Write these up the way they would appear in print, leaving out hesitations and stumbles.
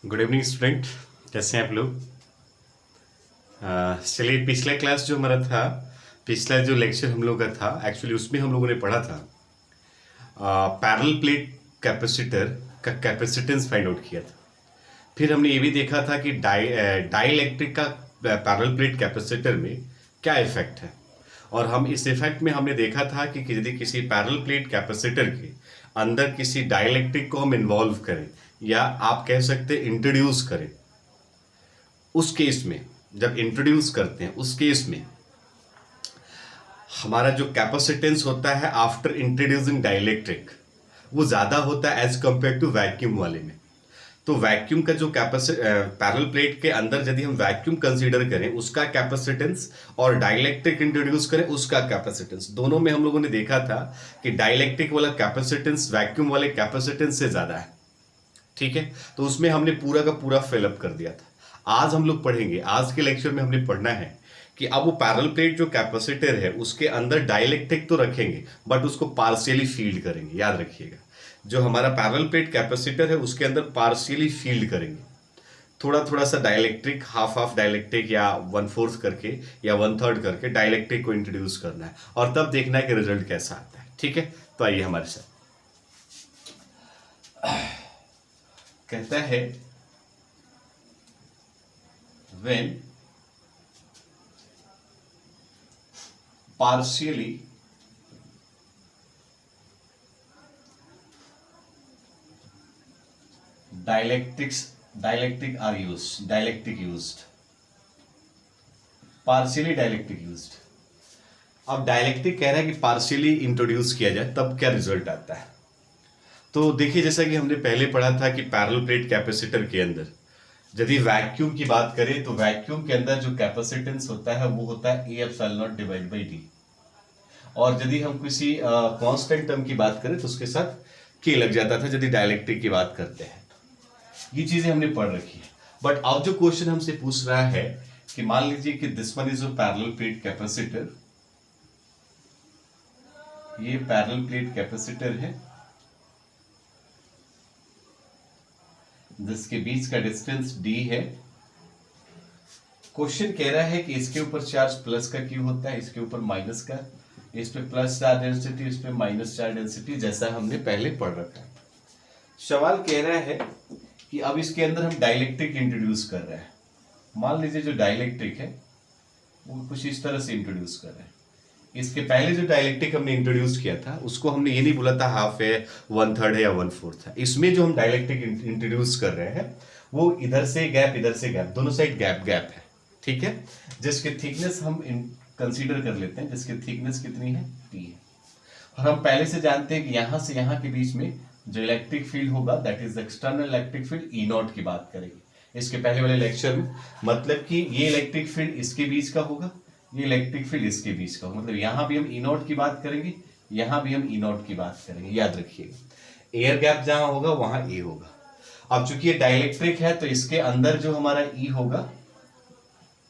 Good evening student. कैसे हैं आप लोग? चलिए, पिछला क्लास जो हमारा था, पिछला जो लेक्चर हम लोग का था, एक्चुअली उसमें हम लोगों ने पढ़ा था पैरेलल प्लेट कैपेसिटर का कैपेसिटेंस फाइंड आउट किया था। फिर हमने ये भी देखा था कि डाइइलेक्ट्रिक का पैरेलल प्लेट कैपेसिटर में क्या इफेक्ट है। और हम इस इफेक्ट में हमने देखा था कि यदि किसी पैरेलल प्लेट कैपेसिटर के अंदर किसी डाइइलेक्ट्रिक को हम इन्वॉल्व करें या आप कह सकते इंट्रोड्यूस करें, उस केस में जब इंट्रोड्यूस करते हैं उस केस में हमारा जो कैपेसिटेंस होता है आफ्टर इंट्रोड्यूसिंग डाइइलेक्ट्रिक वो ज़्यादा होता है एज कंपेयर टू वैक्यूम वाले में। तो वैक्यूम का जो पैरेलल प्लेट के अंदर यदि हम वैक्यूम कंसीडर करें उसका कैपेसिटेंस और डाइइलेक्ट्रिक इंट्रोड्यूस करें उसका कैपेसिटेंस, दोनों में हम लोगों ने देखा था कि डाइइलेक्ट्रिक वाला कैपेसिटेंस वैक्यूम वाले कैपेसिटेंस से ज़्यादा है। ठीक है, तो उसमें हमने पूरा का पूरा फिलअप कर दिया था। आज हम लोग पढ़ेंगे, आज के लेक्चर में हमने पढ़ना है कि अब वो पैरेलल प्लेट जो कैपेसिटर है उसके अंदर डाइइलेक्ट्रिक तो रखेंगे बट उसको पार्शियली फील्ड करेंगे। याद रखिएगा, जो हमारा पैरेलल प्लेट कैपेसिटर है उसके अंदर पार्शियली फील्ड करेंगे, थोड़ा थोड़ा सा डाइइलेक्ट्रिक, हाफ हाफ डाइइलेक्ट्रिक या 1/4 करके या 1/3 करके डाइइलेक्ट्रिक को इंट्रोड्यूस करना है और तब देखना है कि रिजल्ट कैसा आता है। ठीक है, तो आइए हमारे साथ। कहता है when partially dielectric are used, dielectric used, partially dielectric used। अब डाइलेक्ट्रिक कह रहा है कि पार्शियली इंट्रोड्यूस किया जाए तब क्या रिजल्ट आता है। तो देखिए, जैसा कि हमने पहले पढ़ा था कि पैरेलल प्लेट कैपेसिटर के अंदर यदि वैक्यूम की बात करें तो वैक्यूम के अंदर जो कैपेसिटेंस होता है वो होता है A epsilon not divide by D. और यदि हम किसी कांस्टेंट टर्म की बात करें तो उसके साथ के लग जाता था यदि डाइलेक्ट्रिक की बात करते हैं। ये चीजें हमने पढ़ रखी है। बट अब जो क्वेश्चन हमसे पूछ रहा है कि मान लीजिए कि this one is a parallel plate capacitor, ये पैरेलल प्लेट कैपेसिटर है जिसके बीच का डिस्टेंस d है। क्वेश्चन कह रहा है कि इसके ऊपर चार्ज प्लस का क्यों होता है, इसके ऊपर माइनस का, इस पे प्लस चार्ज डेंसिटी, इस पे माइनस चार्ज डेंसिटी, जैसा हमने पहले पढ़ रखा है। सवाल कह रहा है कि अब इसके अंदर हम डाइलेक्ट्रिक इंट्रोड्यूस कर रहे हैं। मान लीजिए जो डाइलेक्ट्रिक है वो कुछ इस तरह से इंट्रोड्यूस कर रहे हैं। इसके पहले जो डाइलेक्ट्रिक हमने इंट्रोड्यूस किया था उसको हमने ये नहीं बोला था हाफ है, 1/3 है या 1/4 है। इसमें जो हम डाइलेक्ट्रिक इंट्रोड्यूस कर रहे हैं वो इधर से गैप, इधर से गैप, दोनों साइड गैप गैप है। ठीक है, जिसकी थिकनेस हम कंसीडर कर लेते हैं, जिसकी थिकनेस कितनी है, टी है। और हम पहले से जानते हैं कि यहां से यहां के बीच में जो इलेक्ट्रिक फील्ड होगा that is external electric field E not की बात करेंगे इसके पहले वाले लेक्चर में। मतलब कि ये इलेक्ट्रिक फील्ड इसके बीच का होगा, ये इलेक्ट्रिक फील्ड इसके बीच का होगा। मतलब यहां भी हम ई नॉट की बात करेंगे, यहां भी हम ई नॉट की बात करेंगे। याद रखिएगा, एयर गैप जहां होगा वहां ए होगा। अब चूंकि ये डाइलेक्ट्रिक है तो इसके अंदर जो हमारा ई होगा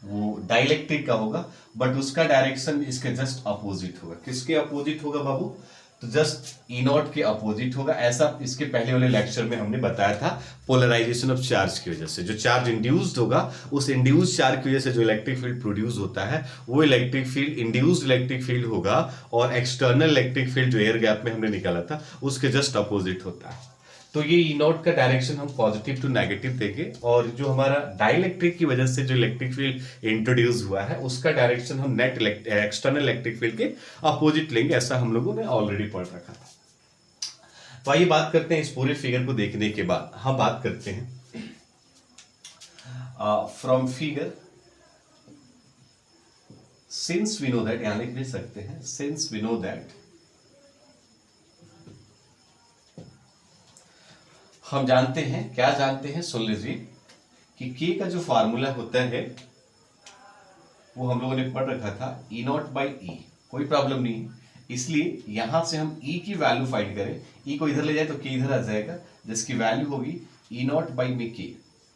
वो डाइलेक्ट्रिक का होगा बट उसका डायरेक्शन इसके जस्ट अपोजिट होगा। किसके अपोजिट होगा बाबू? तो जस्ट ई नॉट के अपोजिट होगा। ऐसा इसके पहले वाले लेक्चर में हमने बताया था पोलराइजेशन ऑफ चार्ज की वजह से। जो चार्ज इंड्यूस्ड होगा उस इंड्यूस्ड चार्ज की वजह से जो इलेक्ट्रिक फील्ड प्रोड्यूस होता है वो electric field induced electric field होगा और एक्सटर्नल इलेक्ट्रिक फील्ड जो एयर गैप में हमने निकाला था उसके जस्ट अपोजिट होता है। तो ये ई नॉट का डायरेक्शन हम पॉजिटिव टू नेगेटिव देंगे और जो हमारा डाइलेक्ट्रिक की वजह से जो इलेक्ट्रिक फील्ड इंट्रोड्यूस हुआ है उसका डायरेक्शन हम नेट एक्सटर्नल इलेक्ट्रिक फील्ड के अपोजिट लेंगे। ऐसा हम लोगों ने ऑलरेडी पढ़ रखा था। तो आइए बात करते हैं, इस पूरे फिगर को देखने के बाद हम बात करते हैं from figure, since we know that, यहां लिख भी सकते हैं, सिंस वी नो दैट, हम जानते हैं, क्या जानते हैं, सुन लीजिए कि के का जो फार्मूला होता है वो हम लोगों ने पढ़ रखा था ई नॉट बाई ई। कोई प्रॉब्लम नहीं है, इसलिए यहां से हम ई की वैल्यू फाइंड करें, ई को इधर ले जाए तो के इधर आ जाएगा, जिसकी वैल्यू होगी ई नॉट बाई में के।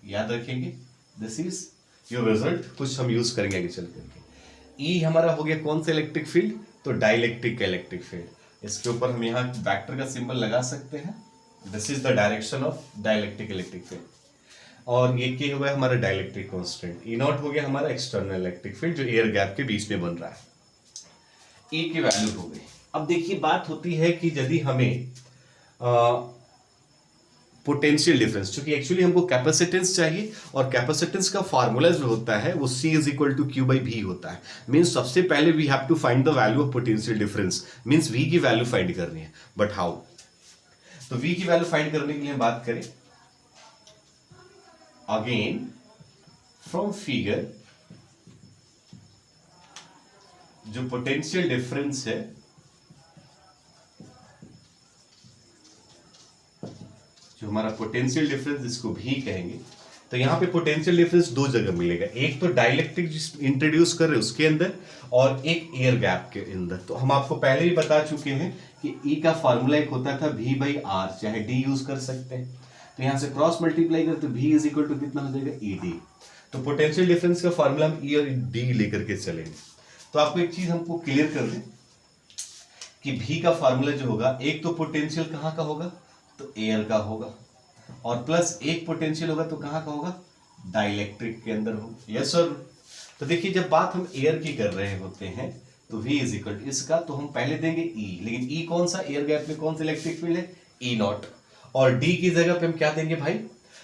याद रखेंगे, दिस इज योर रिजल्ट, कुछ हम यूज करेंगे आगे चल करके। ई हमारा हो गया कौन सा इलेक्ट्रिक फील्ड? तो डाइलेक्ट्रिक का इलेक्ट्रिक फील्ड। इसके ऊपर हम यहाँ वेक्टर का सिंबल लगा सकते हैं। This is the direction of dielectric electric field. और ये क्या हो गया हमारा डाइलेक्ट्रिक कांस्टेंट, ई नॉट हो गया हमारा एक्सटर्नल इलेक्ट्रिक फील्ड जो एयर गैप के बीच में बन रहा है, ई की वैल्यू हो गई। अब देखिए बात होती है कि यदि हमें पोटेंशियल डिफरेंस, क्योंकि एक्चुअली हमको कैपेसिटेंस चाहिए और कैपेसिटेंस का फार्मूला जो होता है वो C is equal to Q by भी होता है। मीन्स सबसे पहले we have to find the value of potential difference, means V की वैल्यू फाइंड करनी है। But how? तो V की वैल्यू फाइंड करने के लिए हम बात करें अगेन फ्रॉम फिगर, जो पोटेंशियल डिफरेंस है जो हमारा पोटेंशियल डिफरेंस इसको भी कहेंगे, तो यहाँ पे पोटेंशियल डिफरेंस दो जगह मिलेगा, एक तो डाइलेक्ट्रिक इंट्रोड्यूस कर रहे हैं उसके अंदर और एक एयर गैप के अंदर। तो हम आपको पहले ही बता चुके हैं कि E का फॉर्मूला एक होता था V बाई आर, चाहे D यूज कर सकते हैं। तो यहाँ से क्रॉस मल्टीप्लाई करते तो V इज इक्वल टू कितना हो जाएगा ED। तो पोटेंशियल डिफरेंस का फॉर्मूला हम E और D लेकर के चलेंगे। तो आपको एक चीज हमको क्लियर कर दें कि V का फॉर्मूला जो होगा, एक तो पोटेंशियल कहाँ का होगा, तो एयर का होगा, और प्लस एक पोटेंशियल होगा तो कहां का होगा, डाइलेक्ट्रिक के अंदर होगा। Yes sir. तो देखिए जब बात हम एयर की कर रहे होते हैं तो V इज इक्वल इसका, तो हम पहले देंगे E, लेकिन E कौन सा, एयर गैप में कौन सा इलेक्ट्रिक फील्ड है, E नॉट, और D की जगह पे हम क्या देंगे भाई,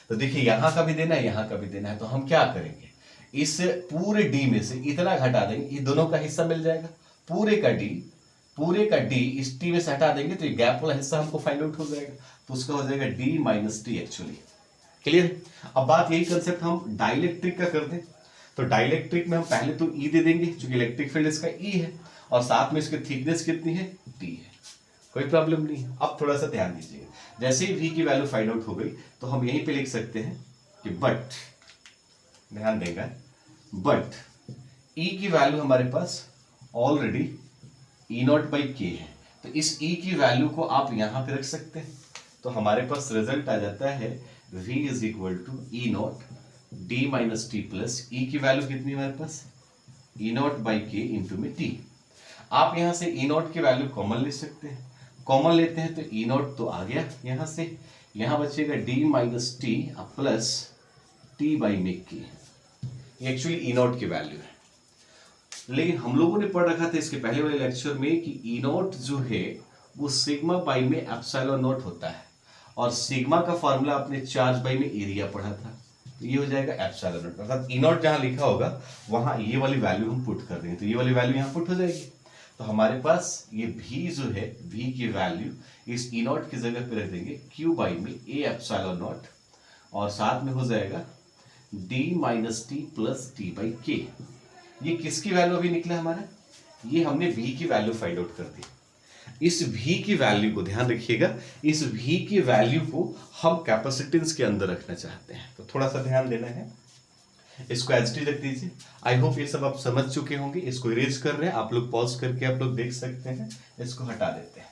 तो देखिए यहां का भी देना है यहां का भी देना है, तो हम क्या करेंगे, इस पूरे D में से इतना घटा देंगे, ये दोनों का हिस्सा मिल जाएगा, पूरे का D इस T में से हटा देंगे तो ये गैप वाला हिस्सा हमको फाइंड आउट हो जाएगा, तो उसका हो जाएगा D minus T actually. Clear? अब बात यही कंसेप्ट हम डाइलेक्ट्रिक का कर दें, तो डाइलेक्ट्रिक में हम पहले तो E दे देंगे क्योंकि इलेक्ट्रिक फील्ड इसका E है, और साथ में इसकी थिकनेस कितनी है, T है, कोई प्रॉब्लम नहीं है। अब थोड़ा सा ध्यान दीजिएगा, जैसे ही V की वैल्यू फाइंड आउट हो गई तो हम यहीं पे लिख सकते हैं कि बट, ध्यान देगा, बट E की वैल्यू हमारे पास ऑलरेडी E नॉट बाई के है, तो इस E की वैल्यू को आप यहां पे रख सकते हैं, तो हमारे पास रिजल्ट आ जाता है V is equal to E naught D minus t plus, E की वैल्यू कितनी हमारे पास, E naught by k into में T। आप यहां से E नॉट की वैल्यू कॉमन ले सकते हैं, कॉमन लेते हैं तो E नॉट तो आ गया यहां से, यहां बचेगा D minus t plus T by में के, एक्चुअली E नॉट की वैल्यू है। लेकिन हम लोगों ने पढ़ रखा था इसके पहले वाले लेक्चर में कि E नॉट जो है वो सिग्मा बाई में एप्सिलॉन नॉट होता है, और सिग्मा का फॉर्मूला आपने चार्ज बाई में एरिया पढ़ा था, तो ये हो जाएगा एप्सिलॉन नॉट, अर्थात E नॉट जहां लिखा होगा वहां ये वाली वैल्यू हम पुट कर देंगे, तो ये वाली वैल्यू यहां पुट हो जाएगी। तो हमारे पास ये V जो है, V की वैल्यू इस E नॉट की जगह पे रख देंगे Q बाई में A एप्सिलॉन नॉट, और साथ में हो जाएगा D minus t plus T by के। ये किसकी वैल्यू अभी निकला हमारा, ये हमने V की वैल्यू फाइंड आउट कर दी। इस V की वैल्यू को ध्यान रखिएगा, इस V की वैल्यू को हम कैपेसिटेंस के अंदर रखना चाहते हैं, तो थोड़ा सा ध्यान देना है, इसको एज टी रख दीजिए। आई होप ये सब आप समझ चुके होंगे। इसको इरेज कर रहे हैं आप लोग, पॉज करके आप लोग देख सकते हैं, इसको हटा देते हैं।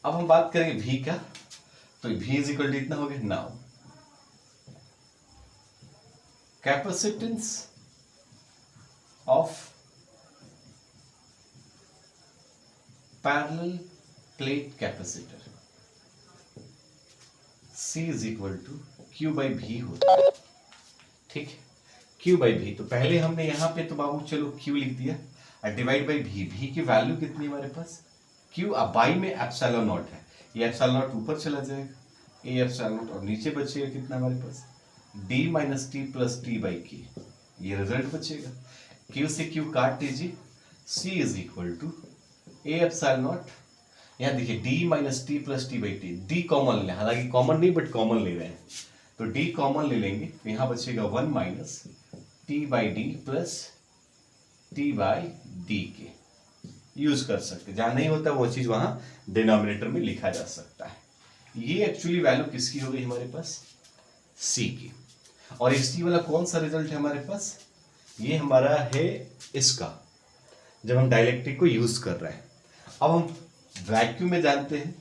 अब हम बात करेंगे V का, तो V इज इक्वल टू इतना हो गया, now capacitance of parallel plate capacitor C is equal to Q by V होता है, ठीक है, Q by V। तो पहले हमने यहाँ पे तो बाबू चलो Q लिख दिया और डिवाइड बाई V, V की वैल्यू कितनी हमारे पास, Q, अब बाई में एप्सिलॉन नॉट है, ये एप्सिलॉन नॉट ऊपर चला जाएगा, A एप्सिलॉन नॉट, और नीचे बचेगा कितना हमारे पास, D minus t plus t by के, ये रिजल्ट बचेगा। Q से Q काट दीजिए, C is equal to A epsilon naught, यहाँ देखिए D minus t plus t by t, D common ले, हालांकि कॉमन नहीं बट कॉमन ले रहे हैं, तो D कॉमन ले लेंगे तो यहाँ बचेगा 1 minus t by D plus t by D के, यूज कर सकते, जहां नहीं होता वो चीज वहां डिनोमिनेटर में लिखा जा सकता है। ये एक्चुअली वैल्यू किसकी हो गई हमारे पास, C की। और इस T वाला कौन सा रिजल्ट है हमारे पास, ये हमारा है इसका, जब हम डाइलेक्ट्रिक को यूज कर रहे हैं। अब हम वैक्यूम में जानते हैं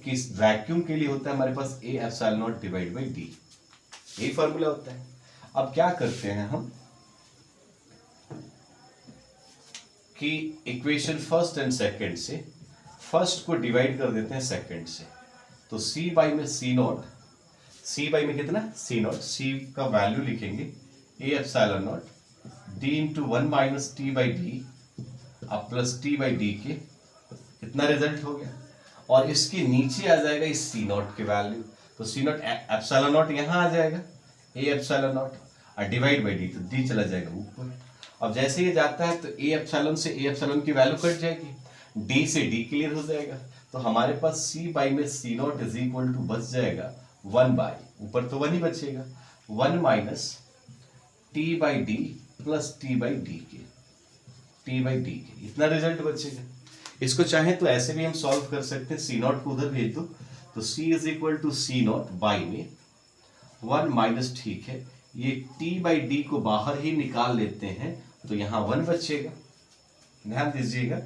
कि इस वैक्यूम के लिए होता है हमारे पास A epsilon not divide by D, यही फॉर्मूला होता है। अब क्या करते हैं हम कि इक्वेशन फर्स्ट एंड सेकंड से फर्स्ट को डिवाइड कर देते हैं सेकंड से, तो सी बाई में सी नॉट, सी बाई में कितना सी नॉट, सी का वैल्यू लिखेंगे A epsilon not D into 1 minus t by d अब प्लस टी बाई डी के, कितना रिजल्ट हो गया, और इसके नीचे आ जाएगा इस सी नॉट के वैल्यू, तो सी नॉट एप्सिलॉन नॉट यहाँ आ जाएगा ए एप्सिलॉन नॉट और डिवाइड बाई डी, तो डी चला जाएगा ऊपर। अब जैसे ये जाता है तो ए एप्सिलॉन से ए एप्सिलॉन की वैल्यू कट जाएगी, डी से डी क्लियर हो जाएगा, तो हमारे पास सी बाई में सी नॉट इज इक्वल टू बच जाएगा 1 बाई, ऊपर तो 1 ही बचेगा, 1 minus t by D plus t by D के, टी बाई डी के, इतना रिजल्ट बचेगा। इसको चाहे तो ऐसे भी हम सॉल्व कर सकते हैं, सी नॉट को उधर भेज दो, तो C is equal to C naught by में 1 माइनस, ठीक है, ये टी बाई डी को बाहर ही निकाल लेते हैं, तो यहाँ 1 बचेगा, ध्यान दीजिएगा,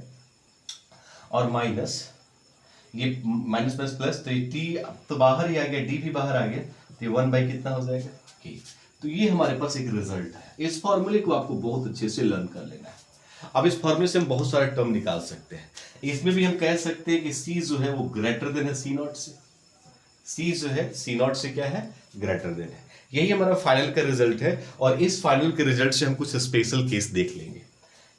और माइनस ये माइनस प्लस प्लस, तो ये टी तो बाहर ही आ गया, डी भी बाहर आ गया, तो ये 1 बाई कितना हो जाएगा के। तो ये हमारे पास एक रिजल्ट है। इस फॉर्मूले को आपको बहुत अच्छे से लर्न कर लेना है। अब इस फॉर्मूले से हम बहुत सारे टर्म निकाल सकते हैं। इसमें भी हम कह सकते हैं कि सी जो है वो ग्रेटर देन है सी नॉट से, सी जो है सी नॉट से क्या है ग्रेटर देन है। यही हमारा फाइनल का रिजल्ट है, और इस फाइनल के रिजल्ट से हम कुछ स्पेशल केस देख लेंगे।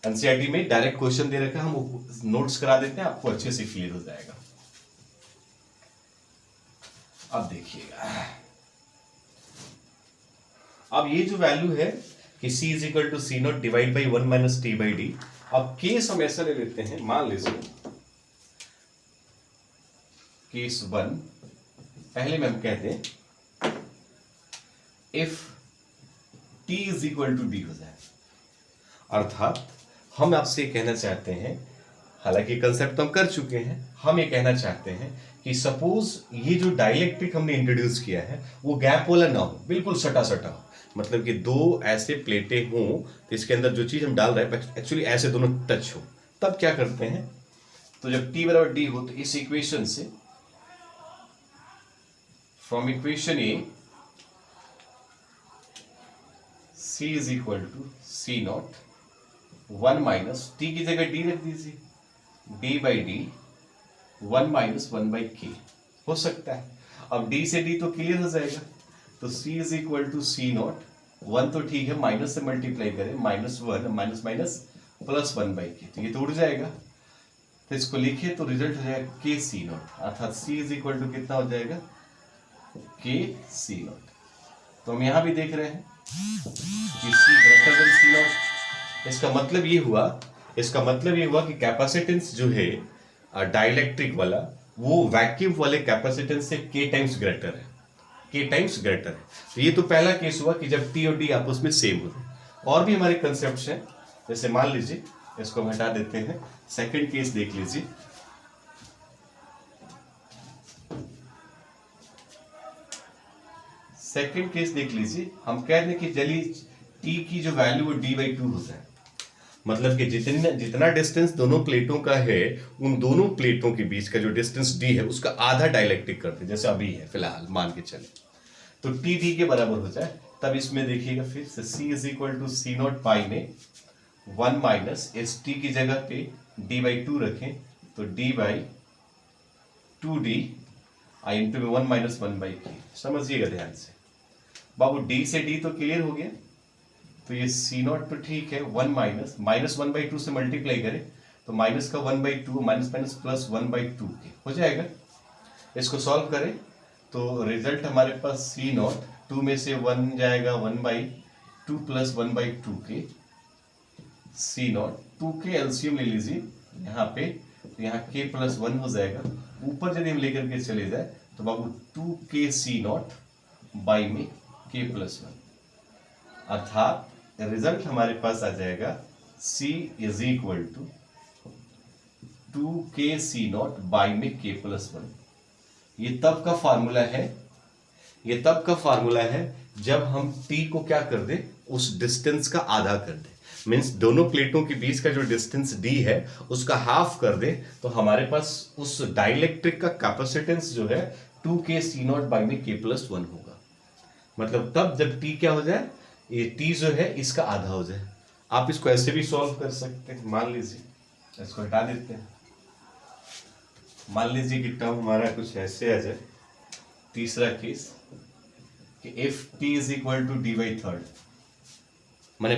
एनसीईआरटी में डायरेक्ट क्वेश्चन दे रखा है, हम नोट्स करा देते हैं, आपको अच्छे से क्लियर हो जाएगा। अब देखिएगा, अब ये जो वैल्यू है कि c is equal to C naught divide by 1 minus t by d. अब केस हम ऐसा ले लेते हैं, मान लीजिए केस 1, पहले में हम कहते हैं if t is equal to d हो जाए, अर्थात हम आपसे कहना चाहते हैं, हालांकि कंसेप्ट तो हम कर चुके हैं, हम ये कहना चाहते हैं कि सपोज ये जो डाइलेक्ट्रिक हमने इंट्रोड्यूस किया है वो गैप वाला ना हो, बिल्कुल सटा सटा हो, मतलब कि दो ऐसे प्लेटें हों तो इसके अंदर जो चीज हम डाल रहे हैं एक्चुअली ऐसे दोनों टच हो। तब क्या करते हैं, तो जब t बराबर d हो तो इस इक्वेशन से, from equation A c is equal to C naught 1 minus t की जगह d रख दीजिए, d by d 1 minus 1 by k हो सकता है। अब d से d तो क्लियर हो जाएगा, तो c is equal to C naught 1 तो ठीक है, माइनस से मल्टीप्लाई करें, minus 1 minus minus plus 1 by k, तो ये तो उड़ जाएगा, तो इसको लिखे तो रिजल्ट हो जाएगा के सी नॉट, अर्थात c इज इक्वल टू कितना हो जाएगा के सी नॉट। तो हम यहां भी देख रहे हैं कि c greater than C naught. इसका मतलब ये हुआ कि कैपेसिटेंस जो है डाइलेक्ट्रिक वाला वो वैक्यूम वाले कैपेसिटेंस से k टाइम्स ग्रेटर है, k टाइम्स ग्रेटर है। तो ये तो पहला केस हुआ कि जब t और d आपस में सेम होते। और भी हमारे कंसेप्ट हैं, जैसे मान लीजिए इसको हम हटा देते हैं, सेकंड केस देख लीजिए। सेकंड केस देख लीजिए, हम कह रहे हैं कि चलिए t की जो वैल्यू वो d बाई 2 हो जाए, मतलब कि जितना डिस्टेंस दोनों प्लेटों का है उन दोनों प्लेटों के बीच का जो डिस्टेंस d है उसका आधा डाइलेक्ट्रिक करते, जैसे अभी है फिलहाल मान के चले, तो t d के बराबर हो जाए। तब इसमें देखिएगा फिर से c is equal to C naught pi में 1 माइनस एस टी की जगह पे d बाई 2 रखें, तो d by 2d I into में 1 माइनस 1 बाई के। समझिएगा ध्यान से बाबू, d से d तो क्लियर हो गया, तो ये सी नॉट तो ठीक है, 1 माइनस 1 बाई 2 से मल्टीप्लाई करें तो माइनस का 1 by 2 minus minus plus 1 by 2 के हो जाएगा। इसको सॉल्व करें तो रिजल्ट हमारे पास सी नॉट 2 में से 1 जाएगा 1 बाई 2 प्लस 1 बाई 2 के, सी नॉट 2 के एलसीएम ले लीजिए यहाँ पे, तो यहाँ के प्लस 1 हो जाएगा, ऊपर यदि हम लेकर के चले जाए तो बाबू 2 के सी नॉट बाई में के प्लस 1, अर्थात रिजल्ट हमारे पास आ जाएगा c is equal to 2k C naught by में k प्लस 1। ये तब का फार्मूला है जब हम t को क्या कर दे, उस डिस्टेंस का आधा कर दे, मीन्स दोनों प्लेटों के बीच का जो डिस्टेंस d है उसका हाफ कर दे, तो हमारे पास उस डाइलेक्ट्रिक का कैपेसिटेंस जो है 2k सी नॉट बाई में k प्लस 1 होगा। मतलब तब जब t क्या हो जाए, ये t जो है इसका आधा हो जाए। आप इसको ऐसे भी सॉल्व कर सकते हैं, मान लीजिए इसको हटा देते हैं, मान लीजिए कि टर्म हमारा कुछ ऐसे आ जाए, तीसरा केस कि if t is equal to d by third, माने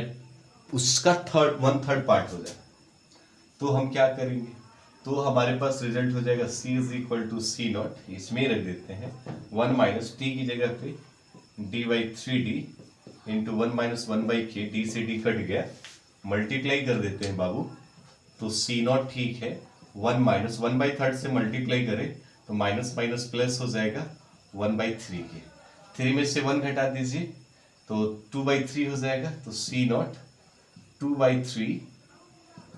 उसका वन थर्ड पार्ट हो जाए, तो हम क्या करेंगे, तो हमारे पास रिजल्ट हो जाएगा c is equal to C naught, इसमें रख देते हैं 1 माइनस टी की जगह पे D by three D into 1 minus 1 by के, डी से डी कट गया, मल्टीप्लाई कर देते हैं बाबू, तो सी नॉट ठीक है, 1 माइनस 1 बाई थर्ड से मल्टीप्लाई करें तो माइनस माइनस प्लस हो जाएगा 1 बाई थ्री के, 3 में से 1 घटा दीजिए तो 2 बाई थ्री हो जाएगा, तो C naught 2 by three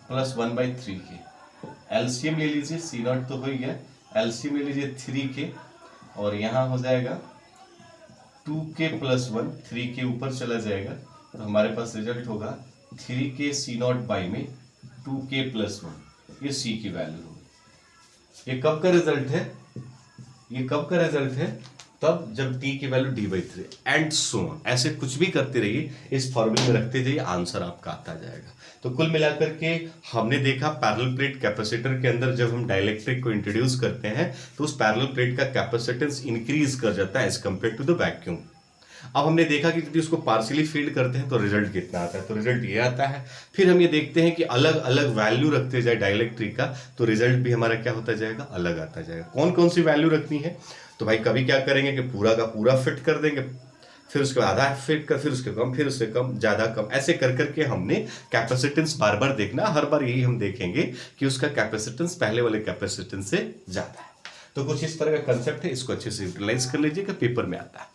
plus 1 by three के, एलसीएम ले लीजिए, सी नॉट तो हो ही गया, एलसीएम ले लीजिए 3 के, और यहाँ हो जाएगा 2 के प्लस 1, 3 के ऊपर चला जाएगा, तो हमारे पास रिजल्ट होगा 3 के सी नॉट बाई में 2 के प्लस 1, ये सी की वैल्यू होगी। ये कब का रिजल्ट है, ये कब का रिजल्ट है, तब जब t की value d by three and so on, ऐसे कुछ भी करते रहिए, इस फॉर्मूले में रखते जाइए, आंसर आपका आता जाएगा। तो कुल मिलाकर के हमने देखा पैरेलल प्लेट कैपेसिटर के अंदर जब हम डाइलेक्ट्रिक को इंट्रोड्यूस करते हैं तो उस पैरेलल प्लेट का कैपेसिटेंस इंक्रीज कर जाता है as compare to the vacuum. अब हमने देखा कि यदि उसको पार्शियली फील्ड करते हैं तो रिजल्ट कितना आता है, तो रिजल्ट ये आता है। फिर हम ये देखते हैं कि अलग अलग वैल्यू रखते जाए डाइलेक्ट्रिक का, तो रिजल्ट भी हमारा क्या होता जाएगा, अलग आता जाएगा। कौन कौन सी वैल्यू रखनी है, तो भाई कभी क्या करेंगे कि पूरा का पूरा फिट कर देंगे, फिर उसके बाद आधा फिट कर, फिर उसके कम, फिर उससे कम, ज्यादा कम, ऐसे कर करके हमने कैपेसिटेंस बार बार देखना, हर बार यही हम देखेंगे कि उसका कैपेसिटेंस पहले वाले कैपेसिटेंस से ज्यादा है। तो कुछ इस तरह का कंसेप्ट है, इसको अच्छे से यूटिलाइज कर लीजिएगा, पेपर में आता है।